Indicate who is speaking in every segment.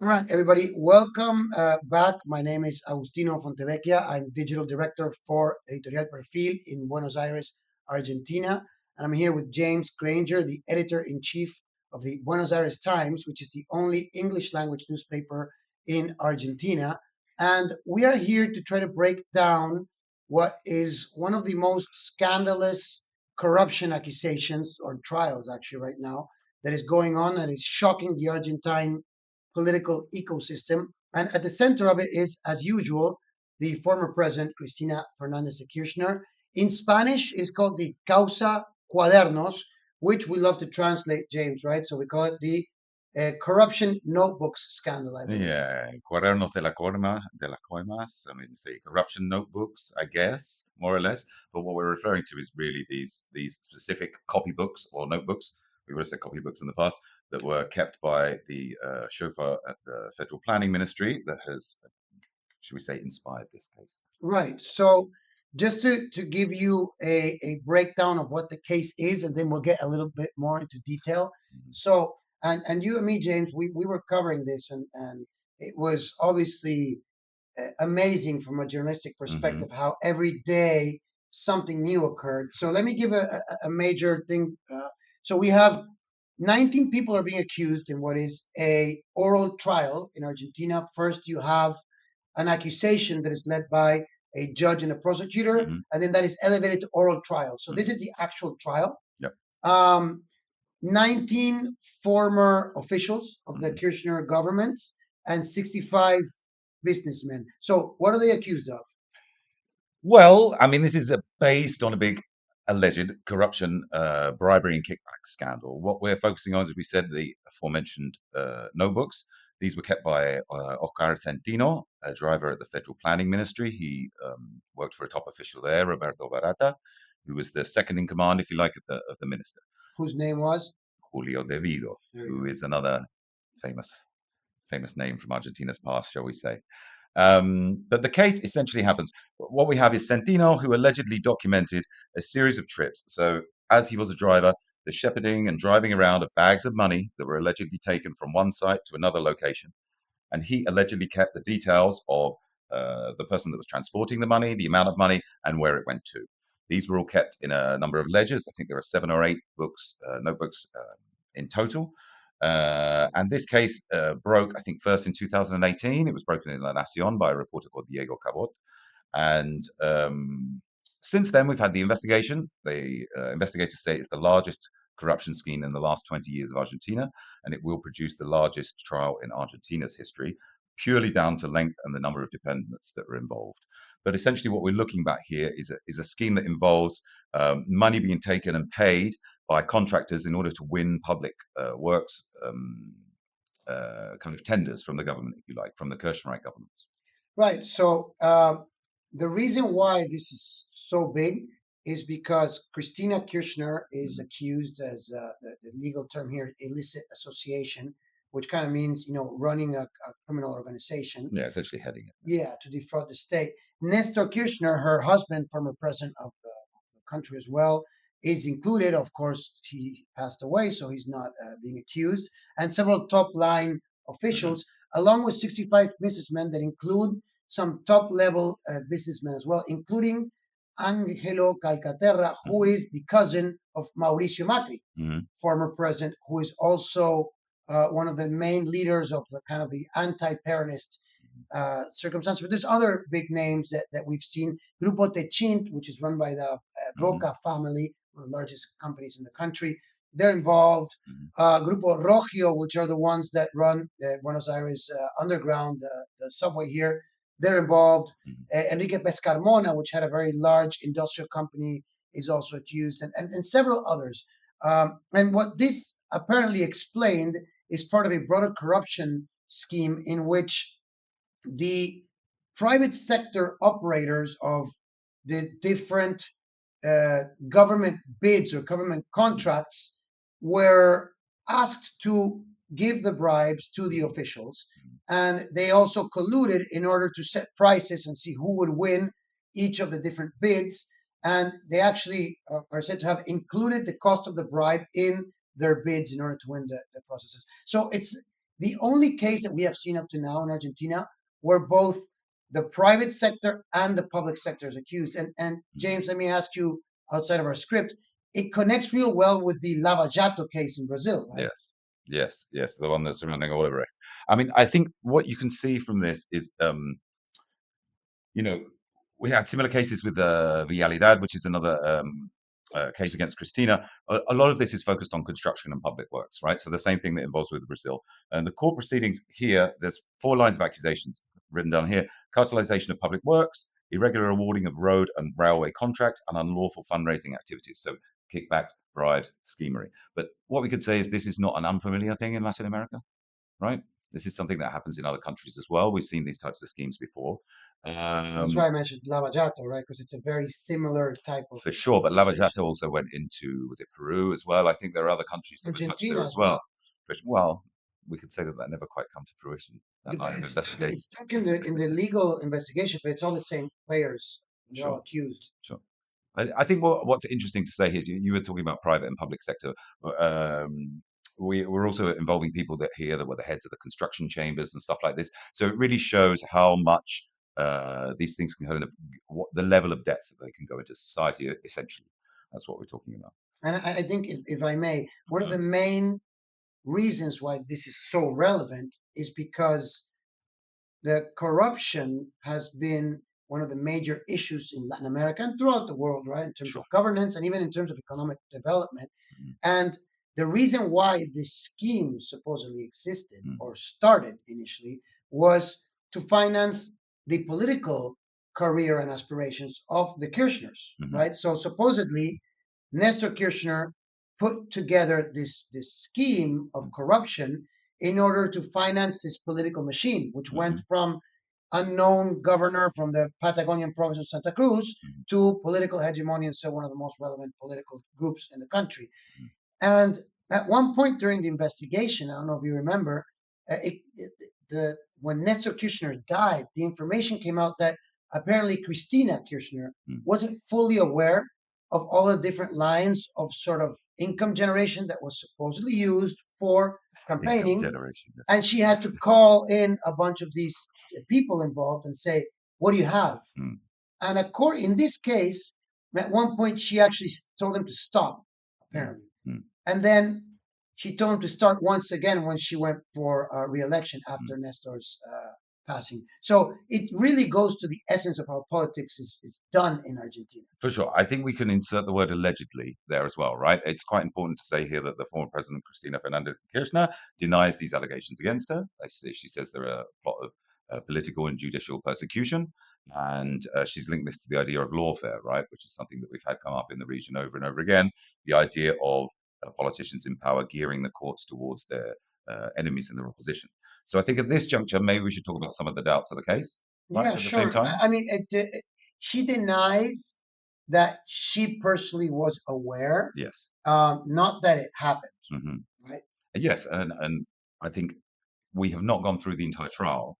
Speaker 1: All right, everybody, welcome back. My name is Agustino Fontevecchia. I'm digital director for Editorial Perfil in Buenos Aires, Argentina. And I'm here with James Granger, the editor in chief of the Buenos Aires Times, which is the only English language newspaper in Argentina. And we are here to try to break down what is one of the most scandalous corruption accusations or trials, actually, right now, that is going on and is shocking the Argentine political ecosystem. And at the center of it is, as usual, the former president, Cristina Fernandez de Kirchner. In Spanish, it's called the Causa Cuadernos, which we love to translate, James, right? So we call it the corruption notebooks scandal, I believe.
Speaker 2: Yeah, Cuadernos de las Coimas. I mean, say corruption notebooks, I guess, more or less. But what we're referring to is really these specific copybooks or notebooks. We would have said copybooks in the past that were kept by the chauffeur at the Federal Planning Ministry that has, should we say, inspired this case.
Speaker 1: Right. So just to give you a breakdown of what the case is, and then we'll get a little bit more into detail.
Speaker 2: Mhm.
Speaker 1: So, and you and me, James, we were covering this, and it was obviously amazing from a journalistic perspective
Speaker 2: Mhm.
Speaker 1: how every day something new occurred. So let me give a major thing. So we have 19 people are being accused in what is a oral trial in Argentina. First, you have an accusation that is led by a judge and a prosecutor,
Speaker 2: Mhm.
Speaker 1: and then that is elevated to oral trial. So this
Speaker 2: Mhm.
Speaker 1: is the actual trial.
Speaker 2: Yep.
Speaker 1: Um, 19 former officials of the
Speaker 2: Mhm.
Speaker 1: Kirchner government and 65 businessmen. So, what are they accused of?
Speaker 2: Well, I mean, this is based on a big alleged corruption, bribery, and kickback scandal. What we're focusing on, as we said, the aforementioned notebooks. These were kept by Oscar Centino, a driver at the Federal Planning Ministry. He worked for a top official there, Roberto Barata, who was the second in command, if you like, of the minister,
Speaker 1: Whose name was?
Speaker 2: Julio Devido,
Speaker 1: There you
Speaker 2: who
Speaker 1: go.
Speaker 2: is another famous name from Argentina's past, shall we say. But the case essentially happens. What we have is Centino, who allegedly documented a series of trips. So, as he was a driver, the shepherding and driving around of bags of money that were allegedly taken from one site to another location. And he allegedly kept the details of the person that was transporting the money, the amount of money, and where it went to. These were all kept in a number of ledgers. I think there are 7 or 8 books, notebooks in total. And this case broke, I think, first in 2018. It was broken in La Nacion by a reporter called Diego Cabot. And since then, we've had the investigation. The investigators say it's the largest corruption scheme in the last 20 years of Argentina, and it will produce the largest trial in Argentina's history, purely down to length and the number of defendants that were involved. But essentially, what we're looking at here is a scheme that involves money being taken and paid by contractors in order to win public works kind of tenders from the government, if you like, from the Kirchner government.
Speaker 1: Right. So, the reason why this is so big is because Christina Kirchner is
Speaker 2: Mhm.
Speaker 1: accused, as the legal term here, illicit association, which kind of means, running a criminal organization.
Speaker 2: Yeah, essentially heading it.
Speaker 1: Yeah, to defraud the state. Nestor Kirchner, her husband, former president of the country as well, is included. Of course, he passed away, so he's not being accused. And several top line
Speaker 2: Mhm.
Speaker 1: officials, along with 65 businessmen that include some top level businessmen as well, including Angelo Calcaterra, who
Speaker 2: Mhm.
Speaker 1: is the cousin of Mauricio Macri,
Speaker 2: Mhm.
Speaker 1: former president, who is also one of the main leaders of the kind of the anti-Peronist circumstance. But there's other big names that we've seen. Grupo Techint, which is run by the
Speaker 2: Mhm.
Speaker 1: Roca family, one of the largest companies in the country, they're involved.
Speaker 2: Mhm.
Speaker 1: Grupo Rogio, which are the ones that run the Buenos Aires underground, the subway here, they're involved.
Speaker 2: Mhm.
Speaker 1: Enrique Pescarmona, which had a very large industrial company, is also accused, and several others. And what this apparently explained is part of a broader corruption scheme in which the private sector operators of the different government bids or government
Speaker 2: Mhm.
Speaker 1: contracts were asked to give the bribes to the
Speaker 2: Mhm.
Speaker 1: officials.
Speaker 2: Mhm.
Speaker 1: And they also colluded in order to set prices and see who would win each of the different bids. And they actually are said to have included the cost of the bribe in their bids in order to win the processes. So the only case that we have seen up to now in Argentina where both the private sector and the public sector is accused. And James, let me ask you outside of our script, it connects real well with the Lava Jato case in Brazil, right?
Speaker 2: Yes. Yes, the one that's surrounding Odebrecht. I mean, I think what you can see from this is, you know, we had similar cases with Vialidad, which is another case against Cristina. A lot of this is focused on construction and public works, right? So the same thing that involves with Brazil. And the court proceedings here, there's 4 lines of accusations written down here: cartelization of public works, irregular awarding of road and railway contracts, and unlawful fundraising activities. So kickbacks, bribes, schemery. But what we could say is this is not an unfamiliar thing in Latin America, right? This is something that happens in other countries as well. We've seen these types of schemes before.
Speaker 1: That's why I mentioned Lava Jato, right? Because it's a very similar type of
Speaker 2: For sure, but Lava
Speaker 1: accusation.
Speaker 2: Jato also went into, was it Peru as well? I think there are other countries that were touched there
Speaker 1: Argentina
Speaker 2: as
Speaker 1: as
Speaker 2: well.
Speaker 1: well.
Speaker 2: But, well, we could say that that never quite come to fruition, that line of
Speaker 1: It's
Speaker 2: investigation.
Speaker 1: stuck in the legal investigation, but it's all the same players. They're all
Speaker 2: Sure,
Speaker 1: accused.
Speaker 2: sure. I think what's interesting to say here is you were talking about private and public sector. We're also involving people that here that were the heads of the construction chambers and stuff like this. So it really shows how much these things can kind of what the level of depth that they can go into society. Essentially, that's what we're talking about.
Speaker 1: And I think, if I may, one of
Speaker 2: Mhm.
Speaker 1: the main reasons why this is so relevant is because the corruption has been one of the major issues in Latin America and throughout the world, right? In terms of
Speaker 2: Sure.
Speaker 1: governance and even in terms of economic development.
Speaker 2: Mhm.
Speaker 1: And the reason why this scheme supposedly existed
Speaker 2: Mhm.
Speaker 1: or started initially was to finance the political career and aspirations of the Kirchners,
Speaker 2: Mhm.
Speaker 1: right? So supposedly, Nestor Kirchner put together this scheme of corruption in order to finance this political machine, which went
Speaker 2: Mhm.
Speaker 1: from unknown governor from the Patagonian province of Santa Cruz
Speaker 2: Mhm.
Speaker 1: to political hegemony, and so one of the most relevant political groups in the country.
Speaker 2: Mhm.
Speaker 1: And at one point during the investigation, I don't know if you remember, when Nestor Kirchner died, the information came out that apparently Christina Kirchner
Speaker 2: Mhm.
Speaker 1: wasn't fully aware of all the different lines of sort of income generation that was supposedly used for
Speaker 2: Income
Speaker 1: campaigning,
Speaker 2: generation.
Speaker 1: and she had to call in a bunch of these people involved and say, "What do you have?"
Speaker 2: Mm.
Speaker 1: And in this case, at one point, she actually told him to stop,
Speaker 2: Mm.
Speaker 1: apparently.
Speaker 2: Mm.
Speaker 1: And then she told him to start once again when she went for re-election
Speaker 2: Mm.
Speaker 1: after Nestor's passing. So it really goes to the essence of how politics is done in Argentina.
Speaker 2: For sure. I think we can insert the word allegedly there as well, right? It's quite important to say here that the former president, Cristina Fernandez de Kirchner, denies these allegations against her. She says they're a plot of political and judicial persecution. And she's linked this to the idea of lawfare, right? Which is something that we've had come up in the region over and over again. The idea of politicians in power gearing the courts towards their enemies in their opposition. So I think at this juncture, maybe we should talk about some of the doubts of the case, right?
Speaker 1: Yeah,
Speaker 2: At the same
Speaker 1: sure.
Speaker 2: time.
Speaker 1: I mean, she denies that she personally was aware,
Speaker 2: Yes.
Speaker 1: not that it happened,
Speaker 2: Hmm.
Speaker 1: right?
Speaker 2: Yes, and I think we have not gone through the entire trial,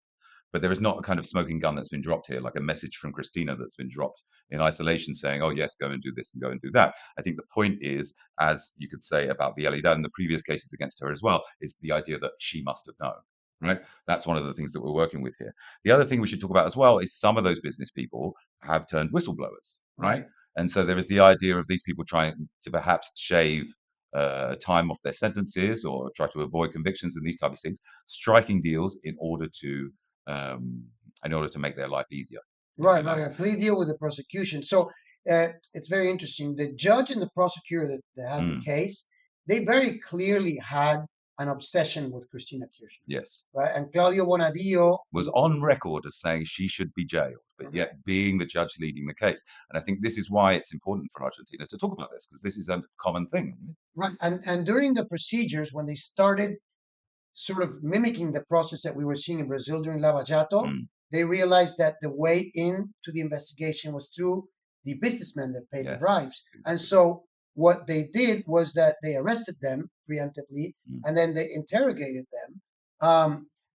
Speaker 2: but there is not a kind of smoking gun that's been dropped here, like a message from Christina that's been dropped in isolation saying, oh, yes, go and do this and go and do that. I think the point is, as you could say about Vielida and the previous cases against her as well, is the idea that she must have known. Right? That's one of the things that we're working with here. The other thing we should talk about as well is some of those business people have turned whistleblowers, right?
Speaker 1: Right.
Speaker 2: And so there is the idea of these people trying to perhaps shave time off their sentences or try to avoid convictions and these type of things, striking deals um, in order to make their life easier, if you
Speaker 1: Right,
Speaker 2: like.
Speaker 1: right. A plea deal with the prosecution. So it's very interesting. The judge and the prosecutor that had the
Speaker 2: Mm,
Speaker 1: case, they very clearly had an obsession with Christina Kirchner,
Speaker 2: yes.
Speaker 1: right? And Claudio Bonadillo,
Speaker 2: Was on record as saying she should be jailed, but
Speaker 1: correct,
Speaker 2: yet being the judge leading the case. And I think this is why it's important for Argentina to talk about this, because this is a common thing.
Speaker 1: right. And during the procedures, when they started sort of mimicking the process that we were seeing in Brazil during Lava Jato,
Speaker 2: Mm,
Speaker 1: they realized that the way into the investigation was through the businessmen that paid the
Speaker 2: yes,
Speaker 1: bribes. And
Speaker 2: exactly.
Speaker 1: so what they did was that they arrested them preemptively
Speaker 2: Mm,
Speaker 1: and then they interrogated them.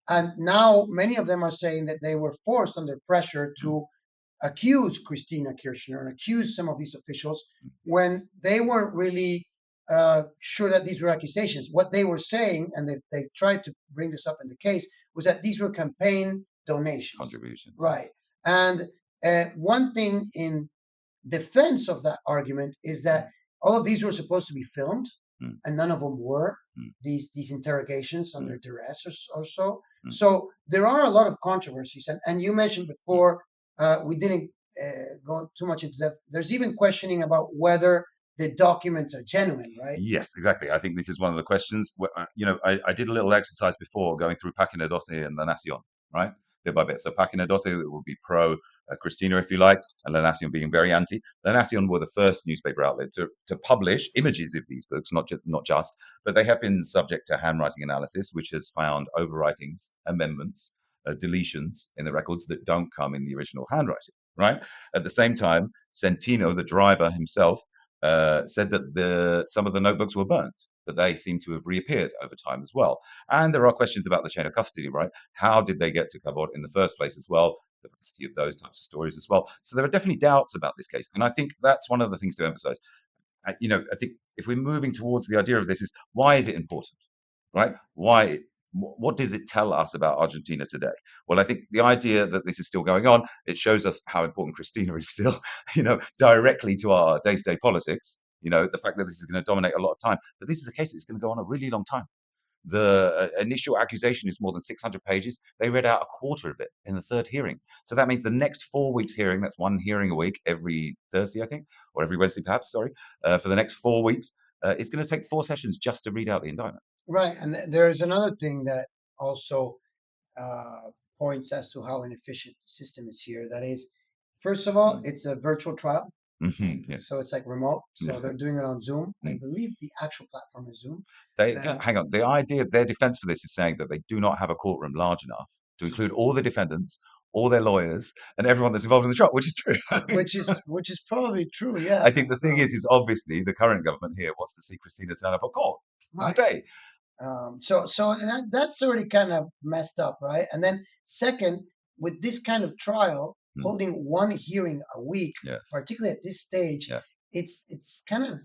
Speaker 1: And now many of them are saying that they were forced under pressure
Speaker 2: mm,
Speaker 1: to accuse Christina Kirchner and accuse some of these officials
Speaker 2: mm,
Speaker 1: when they weren't really. sure that these were accusations. What they were saying, and they tried to bring this up in the case, was that these were campaign donations.
Speaker 2: Contributions.
Speaker 1: Right. And one thing in defense of that argument is that all of these were supposed to be filmed, and none of them were. These interrogations under duress or so. So there are a lot of controversies, and you mentioned before, we didn't go too much into depth. There's even questioning about whether the documents are genuine, right?
Speaker 2: Yes, exactly. I think this is one of the questions. I did a little exercise before going through Página 12 and La Nación, right? Bit by bit. So Página 12 would be pro Cristina, if you like, and La Nación being very anti. La Nación were the first newspaper outlet to publish images of these books, not just, but they have been subject to handwriting analysis, which has found overwritings, amendments, deletions in the records that don't come in the original handwriting, right? At the same time, Centino, the driver himself, said that some of the notebooks were burnt, but they seem to have reappeared over time as well. And there are questions about the chain of custody, right? How did they get to Cabot in the first place as well? The custody of those types of stories as well. So there are definitely doubts about this case. And I think that's one of the things to emphasize. I think if we're moving towards the idea of this is, why is it important, right? What does it tell us about Argentina today? Well, I think the idea that this is still going on, it shows us how important Cristina is still, directly to our day-to-day politics, the fact that this is going to dominate a lot of time. But this is a case that's going to go on a really long time. The initial accusation is more than 600 pages. They read out a quarter of it in the third hearing. So that means the next 4 weeks hearing, that's one hearing a week, every Thursday, I think, or every Wednesday perhaps, sorry, for the next 4 weeks, it's going to take 4 sessions just to read out the indictment.
Speaker 1: Right. And there's another thing that also points as to how inefficient the system is here. That is, first of all, it's a virtual trial.
Speaker 2: Yes.
Speaker 1: So it's like remote. So
Speaker 2: Yeah.
Speaker 1: they're doing it on Zoom. I believe the actual platform is Zoom.
Speaker 2: Hang on. The idea, their defense for this is saying that they do not have a courtroom large enough to include all the defendants, all their lawyers, and everyone that's involved in the trial, which is true.
Speaker 1: which is probably true. Yeah.
Speaker 2: I think the thing is obviously the current government here wants to see Cristina turn up at court on the day.
Speaker 1: So that's already kind of messed up, right? And then second, with this kind of trial, holding one hearing a week,
Speaker 2: Yes.
Speaker 1: particularly at this stage,
Speaker 2: Yes.
Speaker 1: it's kind of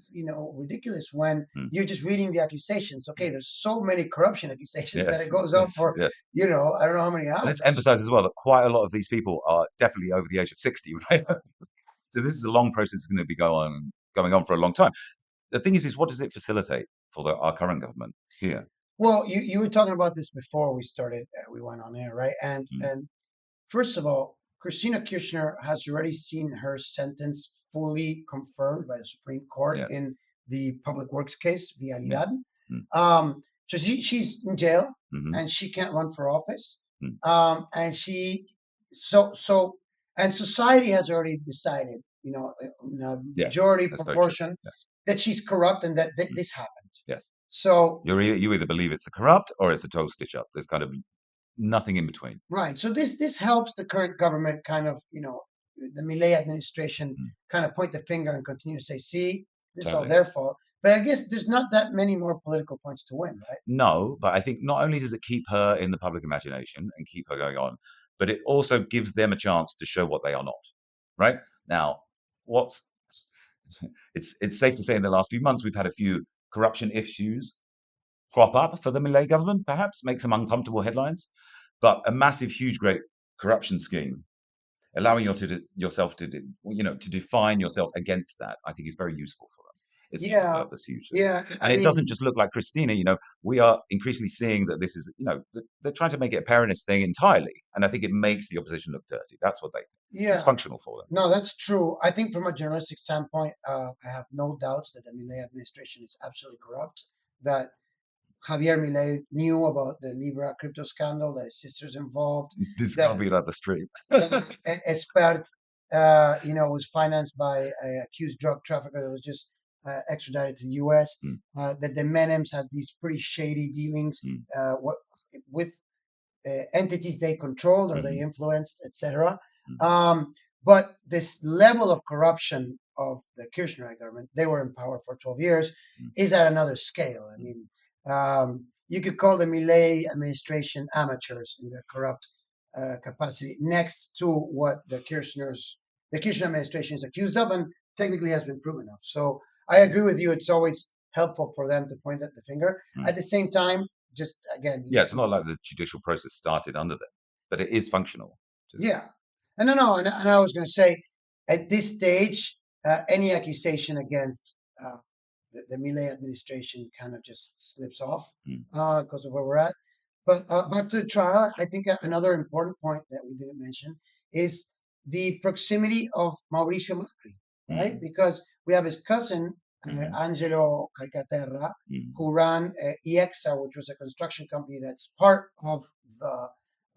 Speaker 1: ridiculous when you're just reading the accusations. Okay, there's so many corruption accusations that it goes on for I don't know how many hours.
Speaker 2: And let's emphasize as well that quite a lot of these people are definitely over the age of 60, right? So this is a long process that's going to be going on for a long time. The thing is what does it facilitate for our current government here?
Speaker 1: Well, you were talking about this before we went on air, right? And first of all, Cristina Kirchner has already seen her sentence fully confirmed by the Supreme Court in the public works case, Vialidad. So she's in jail and she can't run for office. And and society has already decided, in a majority proportion, that she's corrupt and that this happened.
Speaker 2: Yes.
Speaker 1: So
Speaker 2: you either believe it's a corrupt or it's a total stitch up. There's kind of nothing in between.
Speaker 1: Right. So this helps the current government kind of, the Milei administration kind of point the finger and continue to say, see, this is all their fault. But I guess there's not that many more political points to win, right?
Speaker 2: No, but I think not only does it keep her in the public imagination and keep her going on, but it also gives them a chance to show what they are not. Right? Now, it's safe to say in the last few months we've had a few corruption issues crop up for the Milei government, perhaps make some uncomfortable headlines, but a massive, huge, great corruption scheme, allowing yourself to define yourself against that, I think is very useful for them. It's purpose hugely.
Speaker 1: Yeah.
Speaker 2: And it doesn't just look like Cristina, we are increasingly seeing that this is, they're trying to make it a Peronist thing entirely. And I think it makes the opposition look dirty. That's what they think.
Speaker 1: Yeah.
Speaker 2: It's functional for them.
Speaker 1: No, that's true. I think from a journalistic standpoint, I have no doubts that the Milei administration is absolutely corrupt, that Javier Milei knew about the Libra crypto scandal, that his sister's involved.
Speaker 2: This can't be another stream.
Speaker 1: Expert, was financed by an accused drug trafficker that was just extradited to the U.S. That the Menems had these pretty shady dealings with entities they controlled or they influenced, etc. But this level of corruption of the Kirchner government, they were in power for 12 years, is at another scale. I mean, you could call the Milei administration amateurs in their corrupt capacity next to what the Kirchner administration is accused of and technically has been proven of. So I agree with you. It's always helpful for them to point at the finger. At the same time, just again,
Speaker 2: Yeah, it's not like the judicial process started under them, but it is functional.
Speaker 1: yeah. And no, and I was going to say, at this stage, any accusation against the Milei administration kind of just slips off
Speaker 2: Mm.
Speaker 1: because of where we're at. But back to the trial, I think another important point that we didn't mention is the proximity of Mauricio Macri, right?
Speaker 2: Mm.
Speaker 1: Because we have his cousin,
Speaker 2: Mhm.
Speaker 1: Angelo Calcaterra,
Speaker 2: Mm.
Speaker 1: who ran IEXA, which was a construction company that's part of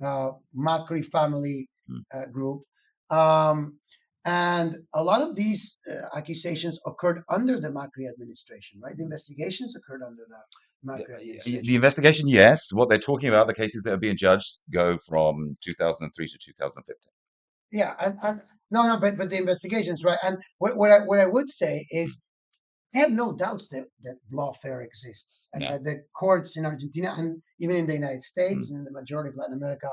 Speaker 1: the Macri family
Speaker 2: Mm.
Speaker 1: group. Um, and a lot of these accusations occurred under the Macri administration, right? The investigations occurred under the Macri
Speaker 2: The
Speaker 1: administration.
Speaker 2: investigation, yes. What they're talking about, the cases that are being judged, go from 2003 to 2015.
Speaker 1: Yeah, and no, but the investigations, right? And what I would say is, I have no doubts that lawfare exists and
Speaker 2: Yeah.
Speaker 1: that the courts in Argentina and even in the United States
Speaker 2: Mm.
Speaker 1: and the majority of Latin America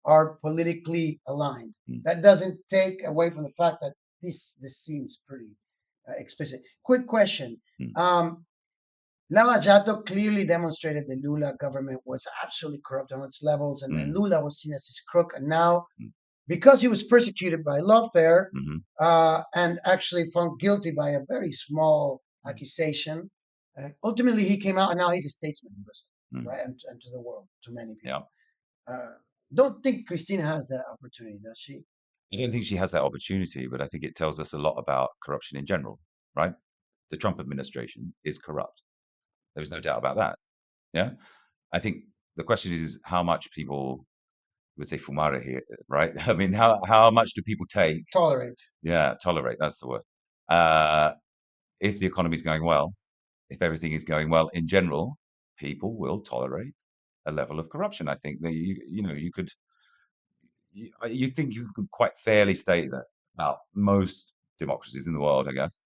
Speaker 1: are politically aligned.
Speaker 2: Mm.
Speaker 1: That doesn't take away from the fact that this seems pretty explicit. Quick question.
Speaker 2: Mm.
Speaker 1: Lava Jato clearly demonstrated the Lula government was absolutely corrupt on its levels, and
Speaker 2: Mm.
Speaker 1: Lula was seen as his crook. And now,
Speaker 2: Mm.
Speaker 1: because he was persecuted by lawfare
Speaker 2: Mhm.
Speaker 1: and actually found guilty by a very small accusation, ultimately he came out and now he's a statesman in Brazil,
Speaker 2: Mm.
Speaker 1: right? And to the world, to many
Speaker 2: Yeah.
Speaker 1: people. Don't think Christina has that opportunity, does she?
Speaker 2: I don't think she has that opportunity, but I think it tells us a lot about corruption in general, right? The Trump administration is corrupt. There's no doubt about that. Yeah. I think the question is how much people would say fumare here, right? I mean, how much do people take?
Speaker 1: Tolerate.
Speaker 2: Yeah, tolerate. That's the word. Uh, if the economy is going well, if everything is going well in general, people will tolerate a level of corruption. I think that you could you think you could quite fairly state that about most democracies in the world, I guess.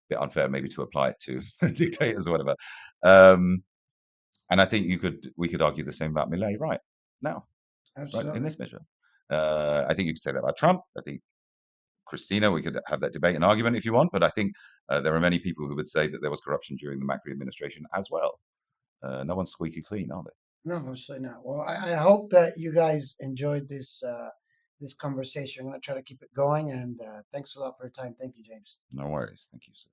Speaker 2: Bit unfair maybe to apply it to dictators or whatever. Um, and I think we could argue the same about Millet right now, right in
Speaker 1: Absolutely.
Speaker 2: this measure. I think you could say that about Trump. I think Christina, we could have that debate and argument if you want, but I think there are many people who would say that there was corruption during the Macri administration as well. No one's squeaky clean, are they?
Speaker 1: No, absolutely not. Well, I hope that you guys enjoyed this conversation. I'm going to try to keep it going, and thanks a lot for your time. Thank you, James.
Speaker 2: No worries. Thank you, sir.